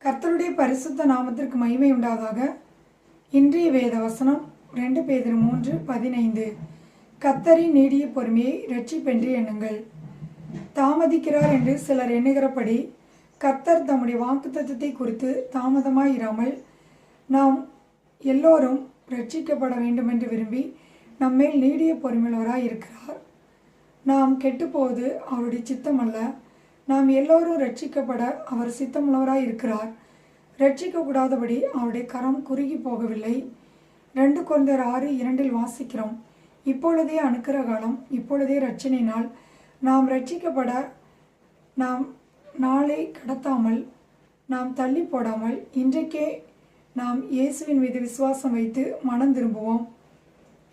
கர்த்தருடைய பரிசுத்த நாமத்திற்கு மகிமை உண்டாதாக. இன்றைய வேத வசனம் 2 பேதுரு 3:15. கர்த்தரின் நீடிய பொறுமையை இரட்சிப்பென்று எண்ணுங்கள். தாமதிக்கிறார் என்று சிலர் எண்ணுகிறபடி கர்த்தர் தம்முடைய வாக்குத்தத்தத்தை குறித்து தாமதமாயிராமல் நாம் எல்லோரும் இரட்சிக்கப்பட வேண்டுமென்று விரும்பி நம்மேல் நீடிய பொறுமையுள்ளவராய் இருக்கிறார். நாம் கெட்டுப்போவது அவருடைய சித்தம் அல்ல. நாம் எல்லோரும் இரட்சிக்கப்பட அவர் சித்தமுள்ளவராய் இருக்கிறார். இரட்சிக்கக்கூடாதபடி அவருடைய கரம் குறுகி போகவில்லை. 2 கொரிந்தியர் 6:2 வாசிக்கிறோம். இப்பொழுதே அனுக்கிற காலம், இப்பொழுதே இரட்சணை நாள். நாம் இரட்சிக்கப்பட நாம் நாளை கடத்தாமல், நாம் தள்ளி போடாமல் இன்றைக்கே நாம் இயேசுவின் மீது விசுவாசம் வைத்து மனம் திரும்புவோம்.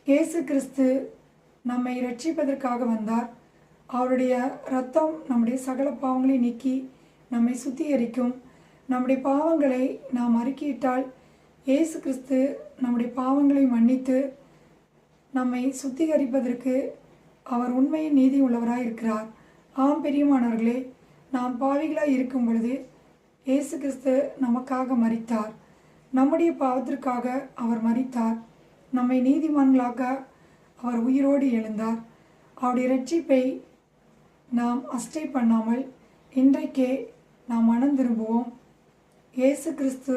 இயேசு கிறிஸ்து நம்மை இரட்சிப்பதற்காக வந்தார். அவருடைய இரத்தம் நம்முடைய சகல பாவங்களை நீக்கி நம்மை சுத்திகரிக்கும். நம்முடைய பாவங்களை நாம் அறிக்கையிட்டால் இயேசு கிறிஸ்து நம்முடைய பாவங்களை மன்னித்து நம்மை சுத்திகரிப்பதற்கு அவர் உண்மையின் நீதி உள்ளவராய் இருக்கிறார். ஆம் பிரியமானவர்களே, நாம் பாவிகளாய் இருக்கும் பொழுது இயேசு கிறிஸ்து நமக்காக மரித்தார். நம்முடைய பாவத்திற்காக அவர் மரித்தார். நம்மை நீதிமான்களாக அவர் உயிரோடு எழுந்தார். அவருடைய இரட்சிப்பை நாம் அஸ்டே பண்ணாமல் இன்றைக்கே நாம் மனம் திரும்புவோம். இயேசு கிறிஸ்து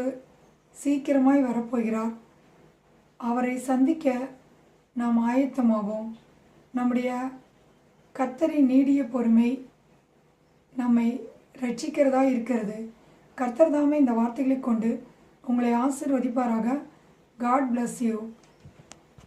சீக்கிரமாய் வரப்போகிறார். அவரை சந்திக்க நாம் ஆயத்தமாவோம். நம்முடைய கர்த்தரின் நீடிய பொறுமை நம்மை இரட்சிக்கிறதா இருக்கிறது. கர்த்தர் தாமே இந்த வார்த்தைகளை கொண்டு உங்களை ஆசீர்வதிப்பாராக. God bless you.